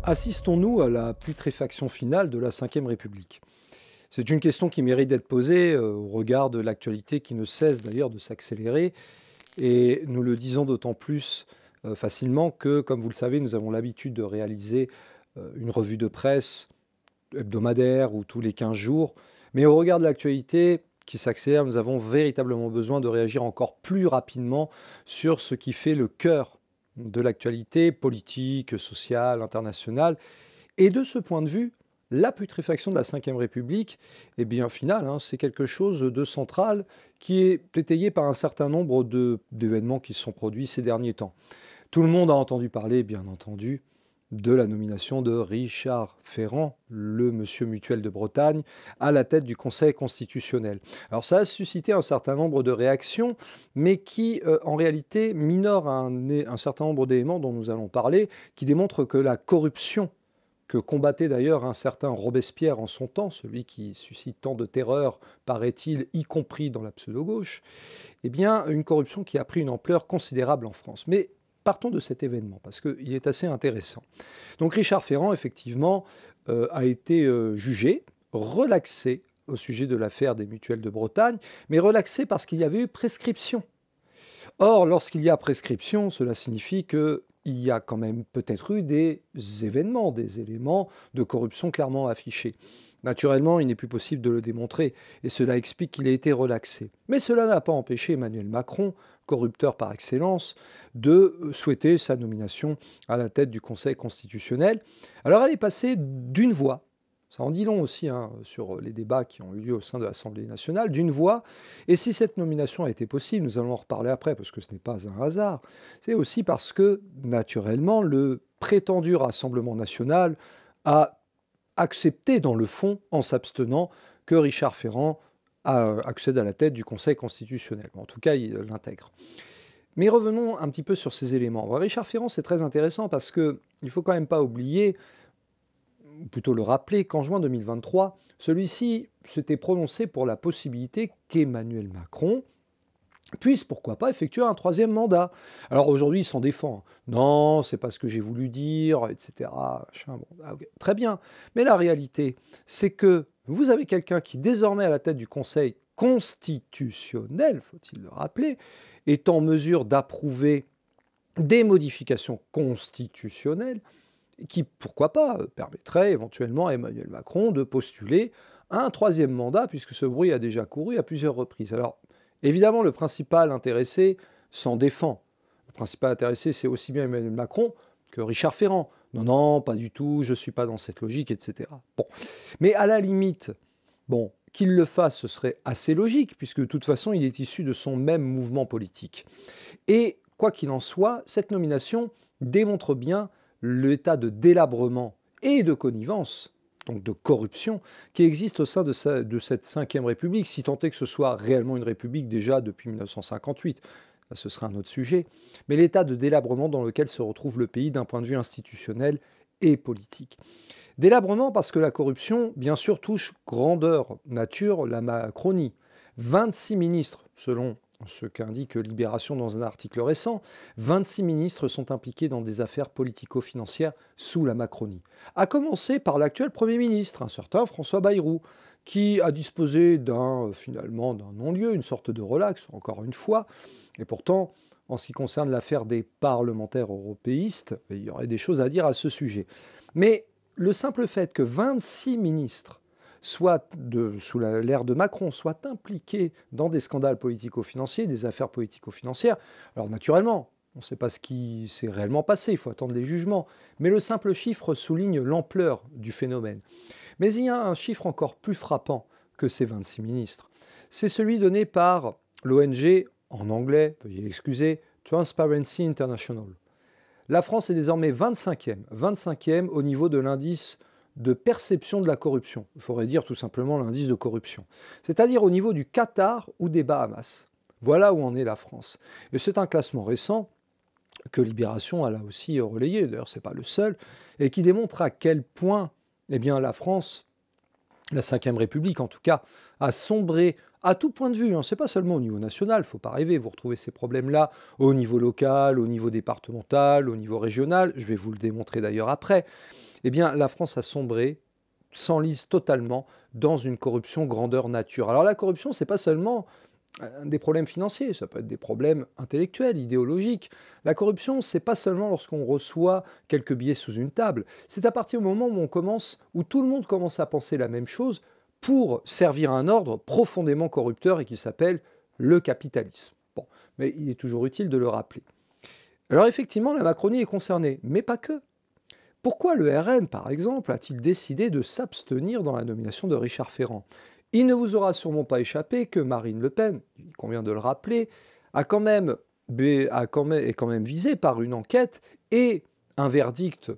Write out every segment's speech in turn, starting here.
Assistons-nous à la putréfaction finale de la Ve République? C'est une question qui mérite d'être posée au regard de l'actualité qui ne cesse d'ailleurs de s'accélérer. Et nous le disons d'autant plus facilement que, comme vous le savez, nous avons l'habitude de réaliser une revue de presse hebdomadaire ou tous les 15 jours. Mais au regard de l'actualité qui s'accélère, nous avons véritablement besoin de réagir encore plus rapidement sur ce qui fait le cœur de l'actualité politique, sociale, internationale. Et de ce point de vue, la putréfaction de la Ve République, eh bien, au final, c'est quelque chose de central qui est étayé par un certain nombre d'événements qui se sont produits ces derniers temps. Tout le monde a entendu parler, bien entendu, de la nomination de Richard Ferrand, le monsieur mutuel de Bretagne, à la tête du Conseil constitutionnel. Alors ça a suscité un certain nombre de réactions, mais qui, en réalité, minorent un certain nombre d'éléments dont nous allons parler, qui démontrent que la corruption que combattait d'ailleurs un certain Robespierre en son temps, celui qui suscite tant de terreur, paraît-il, y compris dans la pseudo-gauche, eh bien, une corruption qui a pris une ampleur considérable en France. Mais partons de cet événement, parce qu'il est assez intéressant. Donc Richard Ferrand, effectivement, a été jugé, relaxé au sujet de l'affaire des mutuelles de Bretagne, mais relaxé parce qu'il y avait eu prescription. Or, lorsqu'il y a prescription, cela signifie qu'il y a quand même peut-être eu des événements, des éléments de corruption clairement affichés. Naturellement, il n'est plus possible de le démontrer, et cela explique qu'il a été relaxé. Mais cela n'a pas empêché Emmanuel Macron, corrupteur par excellence, de souhaiter sa nomination à la tête du Conseil constitutionnel. Alors elle est passée d'une voix, ça en dit long aussi sur les débats qui ont eu lieu au sein de l'Assemblée nationale, d'une voix. Et si cette nomination a été possible, nous allons en reparler après, parce que ce n'est pas un hasard, c'est aussi parce que, naturellement, le prétendu Rassemblement national a accepté dans le fond, en s'abstenant, que Richard Ferrand accède à la tête du Conseil constitutionnel. En tout cas, il l'intègre. Mais revenons un petit peu sur ces éléments. Richard Ferrand, c'est très intéressant parce qu'il ne faut quand même pas oublier, ou plutôt le rappeler, qu'en juin 2023, celui-ci s'était prononcé pour la possibilité qu'Emmanuel Macron puisse, pourquoi pas, effectuer un troisième mandat. Alors aujourd'hui, il s'en défend. Non, c'est pas ce que j'ai voulu dire, etc. Okay, très bien. Mais la réalité, c'est que vous avez quelqu'un qui, désormais à la tête du Conseil constitutionnel, faut-il le rappeler, est en mesure d'approuver des modifications constitutionnelles qui, pourquoi pas, permettraient éventuellement à Emmanuel Macron de postuler un troisième mandat, puisque ce bruit a déjà couru à plusieurs reprises. Alors, évidemment, le principal intéressé s'en défend. Le principal intéressé, c'est aussi bien Emmanuel Macron que Richard Ferrand. Non, non, pas du tout, je ne suis pas dans cette logique, etc. Bon. Mais à la limite, qu'il le fasse, ce serait assez logique, puisque de toute façon, il est issu de son même mouvement politique. Et quoi qu'il en soit, cette nomination démontre bien l'état de délabrement et de connivence, donc de corruption, qui existe au sein de cette Ve République, si tant est que ce soit réellement une république déjà depuis 1958. Là, ce sera un autre sujet. Mais l'état de délabrement dans lequel se retrouve le pays d'un point de vue institutionnel et politique. Délabrement parce que la corruption, bien sûr, touche grandeur nature la Macronie. 26 ministres, selon ce qu'indique Libération dans un article récent, 26 ministres sont impliqués dans des affaires politico-financières sous la Macronie. À commencer par l'actuel Premier ministre, un certain François Bayrou, qui a disposé finalement d'un non-lieu, une sorte de relax, encore une fois. Et pourtant, en ce qui concerne l'affaire des parlementaires européistes, il y aurait des choses à dire à ce sujet. Mais le simple fait que 26 ministres sous l'ère de Macron, soient impliqués dans des scandales politico-financiers, des affaires politico-financières. Alors naturellement, on ne sait pas ce qui s'est réellement passé, il faut attendre les jugements, mais le simple chiffre souligne l'ampleur du phénomène. Mais il y a un chiffre encore plus frappant que ces 26 ministres. C'est celui donné par l'ONG, en anglais, veuillez excuser, Transparency International. La France est désormais 25e au niveau de l'indice de perception de la corruption. Il faudrait dire tout simplement l'indice de corruption. C'est-à-dire au niveau du Qatar ou des Bahamas. Voilà où en est la France. Et c'est un classement récent que Libération a là aussi relayé, d'ailleurs ce n'est pas le seul, et qui démontre à quel point la France, la Ve République en tout cas, a sombré à tout point de vue. Ce n'est pas seulement au niveau national, il ne faut pas rêver, vous retrouvez ces problèmes-là au niveau local, au niveau départemental, au niveau régional, je vais vous le démontrer d'ailleurs après. eh bien la France a sombré, s'enlise totalement dans une corruption grandeur nature. Alors la corruption, c'est pas seulement des problèmes financiers, ça peut être des problèmes intellectuels, idéologiques. La corruption, c'est pas seulement lorsqu'on reçoit quelques billets sous une table, c'est à partir du moment où tout le monde commence à penser la même chose pour servir un ordre profondément corrupteur et qui s'appelle le capitalisme. Bon, mais il est toujours utile de le rappeler. Alors effectivement, la Macronie est concernée, mais pas que. Pourquoi le RN, par exemple, a-t-il décidé de s'abstenir dans la nomination de Richard Ferrand? Il ne vous aura sûrement pas échappé que Marine Le Pen, il convient de le rappeler, est quand même visée par une enquête et un verdict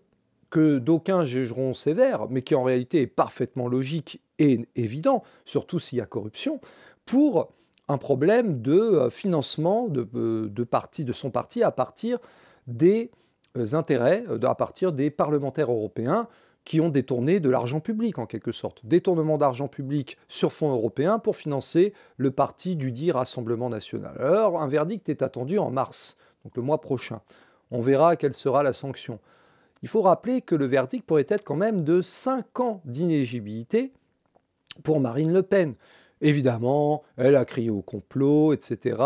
que d'aucuns jugeront sévère, mais qui en réalité est parfaitement logique et évident, surtout s'il y a corruption, pour un problème de financement de son parti à partir des intérêts, à partir des parlementaires européens qui ont détourné de l'argent public, en quelque sorte. Détournement d'argent public sur fonds européens pour financer le parti dudit Rassemblement national. Alors, un verdict est attendu en mars, donc le mois prochain. On verra quelle sera la sanction. Il faut rappeler que le verdict pourrait être quand même de 5 ans d'inéligibilité pour Marine Le Pen. Évidemment, elle a crié au complot, etc.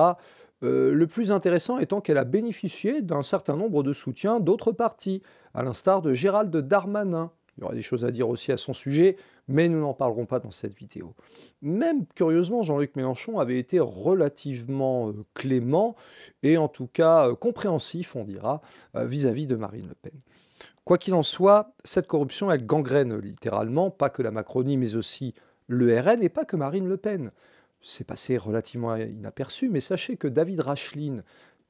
Le plus intéressant étant qu'elle a bénéficié d'un certain nombre de soutiens d'autres partis, à l'instar de Gérald Darmanin. Il y aura des choses à dire aussi à son sujet, mais nous n'en parlerons pas dans cette vidéo. Même curieusement, Jean-Luc Mélenchon avait été relativement clément et en tout cas compréhensif, on dira, vis-à-vis de Marine Le Pen. Quoi qu'il en soit, cette corruption, elle gangrène littéralement, pas que la Macronie, mais aussi le RN et pas que Marine Le Pen. C'est passé relativement inaperçu, mais sachez que David Racheline,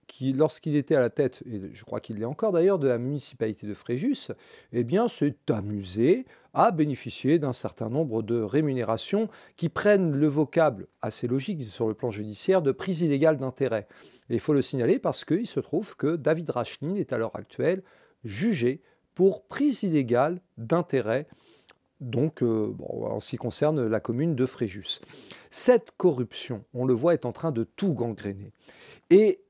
qui, lorsqu'il était à la tête, et je crois qu'il l'est encore d'ailleurs, de la municipalité de Fréjus, eh bien, s'est amusé à bénéficier d'un certain nombre de rémunérations qui prennent le vocable assez logique sur le plan judiciaire de prise illégale d'intérêt. Et il faut le signaler parce qu'il se trouve que David Racheline est à l'heure actuelle jugé pour prise illégale d'intérêt, donc en ce qui concerne la commune de Fréjus. Cette corruption, on le voit, est en train de tout gangréner. Et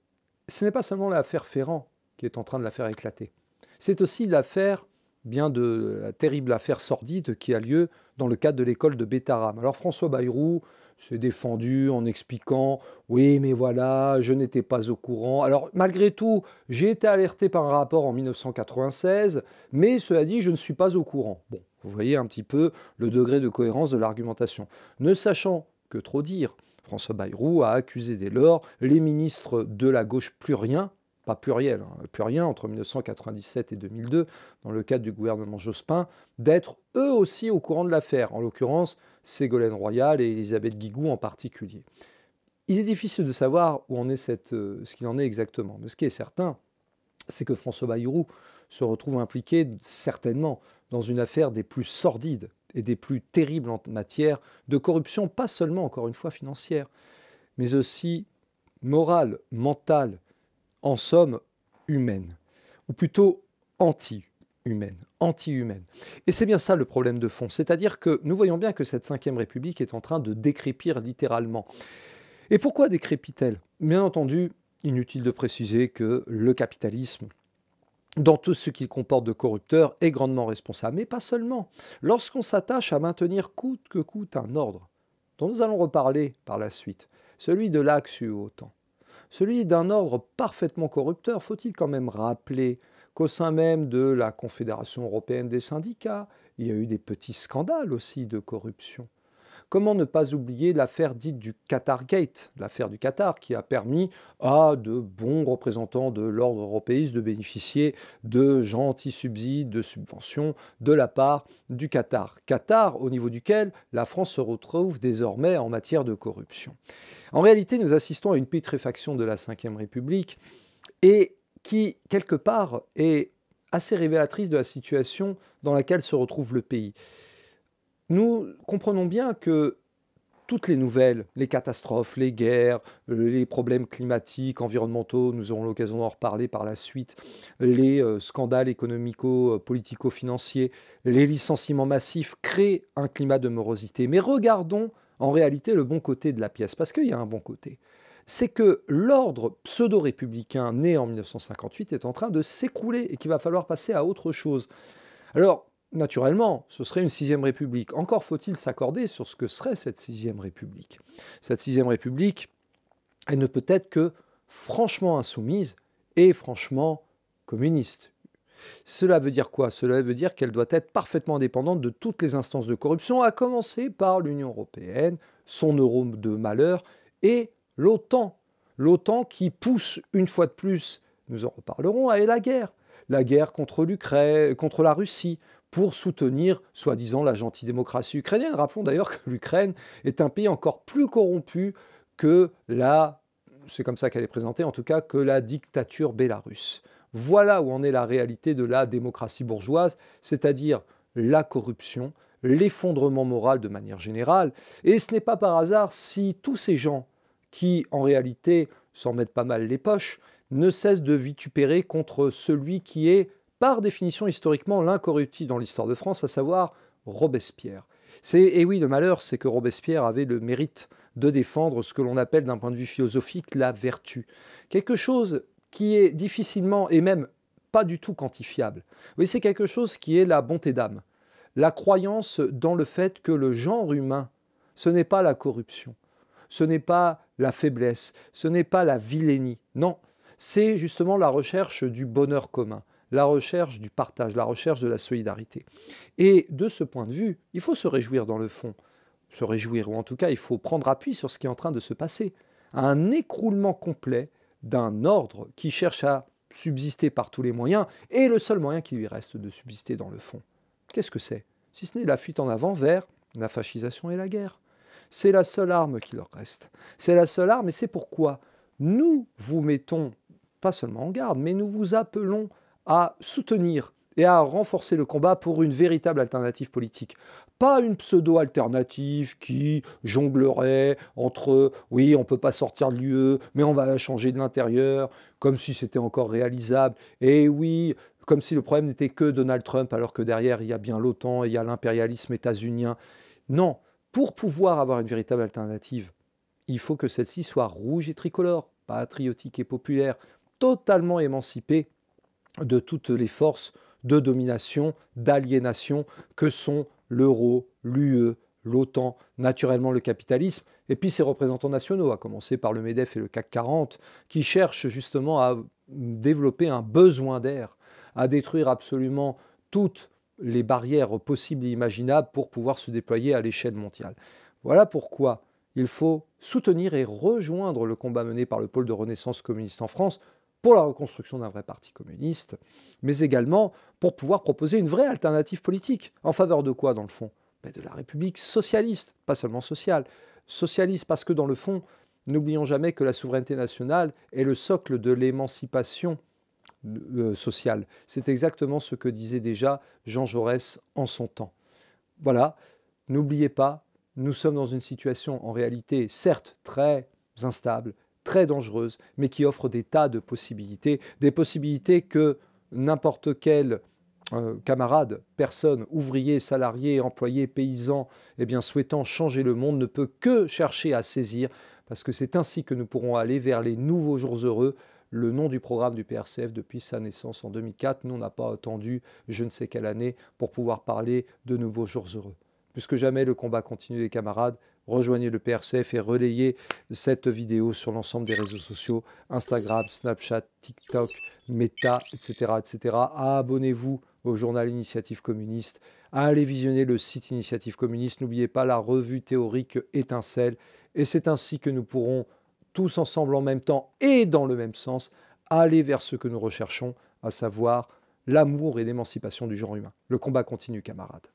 ce n'est pas seulement l'affaire Ferrand qui est en train de la faire éclater. C'est aussi l'affaire, la terrible affaire sordide qui a lieu dans le cadre de l'école de Bétarame. Alors François Bayrou s'est défendu en expliquant « Oui, mais voilà, je n'étais pas au courant. » Alors malgré tout, j'ai été alerté par un rapport en 1996, mais cela dit, je ne suis pas au courant. Bon, vous voyez un petit peu le degré de cohérence de l'argumentation. Ne sachant que trop dire, François Bayrou a accusé dès lors les ministres de la gauche pluriens, pas pluriel, pluriens entre 1997 et 2002, dans le cadre du gouvernement Jospin, d'être eux aussi au courant de l'affaire, en l'occurrence Ségolène Royal et Elisabeth Guigou en particulier. Il est difficile de savoir où en est ce qu'il en est exactement, mais ce qui est certain, c'est que François Bayrou se retrouve impliqué certainement dans une affaire des plus sordides et des plus terribles en matière de corruption, pas seulement, encore une fois, financière, mais aussi morale, mentale, en somme, humaine, ou plutôt anti-humaine. Et c'est bien ça le problème de fond, c'est-à-dire que nous voyons bien que cette Ve République est en train de décrépir littéralement. Et pourquoi décrépit-elle? Bien entendu, inutile de préciser que le capitalisme, dans tout ce qu'il comporte de corrupteurs, est grandement responsable. Mais pas seulement. Lorsqu'on s'attache à maintenir coûte que coûte un ordre, dont nous allons reparler par la suite, celui de l'Axe-UOTAN, celui d'un ordre parfaitement corrupteur, faut-il quand même rappeler qu'au sein même de la Confédération européenne des syndicats, il y a eu des petits scandales aussi de corruption. Comment ne pas oublier l'affaire dite du Qatargate, l'affaire du Qatar, qui a permis à de bons représentants de l'ordre européiste de bénéficier de gentils subsides, de subventions de la part du Qatar. Qatar, au niveau duquel la France se retrouve désormais en matière de corruption. En réalité, nous assistons à une pétréfaction de la Ve République et qui, quelque part, est assez révélatrice de la situation dans laquelle se retrouve le pays. Nous comprenons bien que toutes les nouvelles, les catastrophes, les guerres, les problèmes climatiques, environnementaux, nous aurons l'occasion d'en reparler par la suite, les scandales économico-politico-financiers, les licenciements massifs créent un climat de morosité. Mais regardons en réalité le bon côté de la pièce, parce qu'il y a un bon côté. C'est que l'ordre pseudo-républicain né en 1958 est en train de s'écrouler et qu'il va falloir passer à autre chose. Alors, naturellement, ce serait une sixième république. Encore faut-il s'accorder sur ce que serait cette sixième république. Cette sixième république, elle ne peut être que franchement insoumise et franchement communiste. Cela veut dire quoi? Cela veut dire qu'elle doit être parfaitement indépendante de toutes les instances de corruption, à commencer par l'Union européenne, son euro de malheur et l'OTAN. L'OTAN qui pousse une fois de plus, nous en reparlerons, à la guerre. La guerre contre l'Ukraine, contre la Russie, pour soutenir, soi-disant, la gentille démocratie ukrainienne. Rappelons d'ailleurs que l'Ukraine est un pays encore plus corrompu que c'est comme ça qu'elle est présentée, en tout cas, que la dictature bélarusse. Voilà où en est la réalité de la démocratie bourgeoise, c'est-à-dire la corruption, l'effondrement moral de manière générale. Et ce n'est pas par hasard si tous ces gens qui, en réalité, s'en mettent pas mal les poches, ne cessent de vitupérer contre celui qui est, par définition historiquement, l'incorruptible dans l'histoire de France, à savoir Robespierre. Et oui, le malheur, c'est que Robespierre avait le mérite de défendre ce que l'on appelle d'un point de vue philosophique la vertu. Quelque chose qui est difficilement et même pas du tout quantifiable. Oui, c'est quelque chose qui est la bonté d'âme. La croyance dans le fait que le genre humain, ce n'est pas la corruption, ce n'est pas la faiblesse, ce n'est pas la vilainie. Non, c'est justement la recherche du bonheur commun, la recherche du partage, la recherche de la solidarité. Et de ce point de vue, il faut se réjouir dans le fond. Se réjouir, ou en tout cas, il faut prendre appui sur ce qui est en train de se passer. Un écroulement complet d'un ordre qui cherche à subsister par tous les moyens, et le seul moyen qui lui reste de subsister dans le fond. Qu'est-ce que c'est? Si ce n'est la fuite en avant vers la fascisation et la guerre. C'est la seule arme qui leur reste. C'est la seule arme, et c'est pourquoi nous vous mettons, pas seulement en garde, mais nous vous appelons à soutenir et à renforcer le combat pour une véritable alternative politique. Pas une pseudo-alternative qui jonglerait entre « oui, on ne peut pas sortir de l'UE, mais on va changer de l'intérieur », comme si c'était encore réalisable, et oui, comme si le problème n'était que Donald Trump, alors que derrière, il y a bien l'OTAN, il y a l'impérialisme états-unien. Non, pour pouvoir avoir une véritable alternative, il faut que celle-ci soit rouge et tricolore, patriotique et populaire, totalement émancipée de toutes les forces de domination, d'aliénation que sont l'euro, l'UE, l'OTAN, naturellement le capitalisme, et puis ses représentants nationaux, à commencer par le MEDEF et le CAC 40, qui cherchent justement à développer un besoin d'air, à détruire absolument toutes les barrières possibles et imaginables pour pouvoir se déployer à l'échelle mondiale. Voilà pourquoi il faut soutenir et rejoindre le combat mené par le pôle de renaissance communiste en France pour la reconstruction d'un vrai parti communiste, mais également pour pouvoir proposer une vraie alternative politique. En faveur de quoi, dans le fond? De la République socialiste, pas seulement sociale. Socialiste parce que, dans le fond, n'oublions jamais que la souveraineté nationale est le socle de l'émancipation sociale. C'est exactement ce que disait déjà Jean Jaurès en son temps. Voilà, n'oubliez pas, nous sommes dans une situation en réalité, certes, très instable, très dangereuse, mais qui offre des tas de possibilités, des possibilités que n'importe quel camarade, personne, ouvrier, salarié, employé, paysan, souhaitant changer le monde ne peut que chercher à saisir, parce que c'est ainsi que nous pourrons aller vers les nouveaux jours heureux. Le nom du programme du PRCF depuis sa naissance en 2004, nous, on n'a pas attendu je ne sais quelle année pour pouvoir parler de nouveaux jours heureux. Plus que jamais, le combat continue, les camarades. Rejoignez le PRCF et relayez cette vidéo sur l'ensemble des réseaux sociaux, Instagram, Snapchat, TikTok, Meta, etc. etc. Abonnez-vous au journal Initiative Communiste. Allez visionner le site Initiative Communiste. N'oubliez pas la revue théorique Étincelle. Et c'est ainsi que nous pourrons, tous ensemble en même temps et dans le même sens, aller vers ce que nous recherchons, à savoir l'amour et l'émancipation du genre humain. Le combat continue, camarades.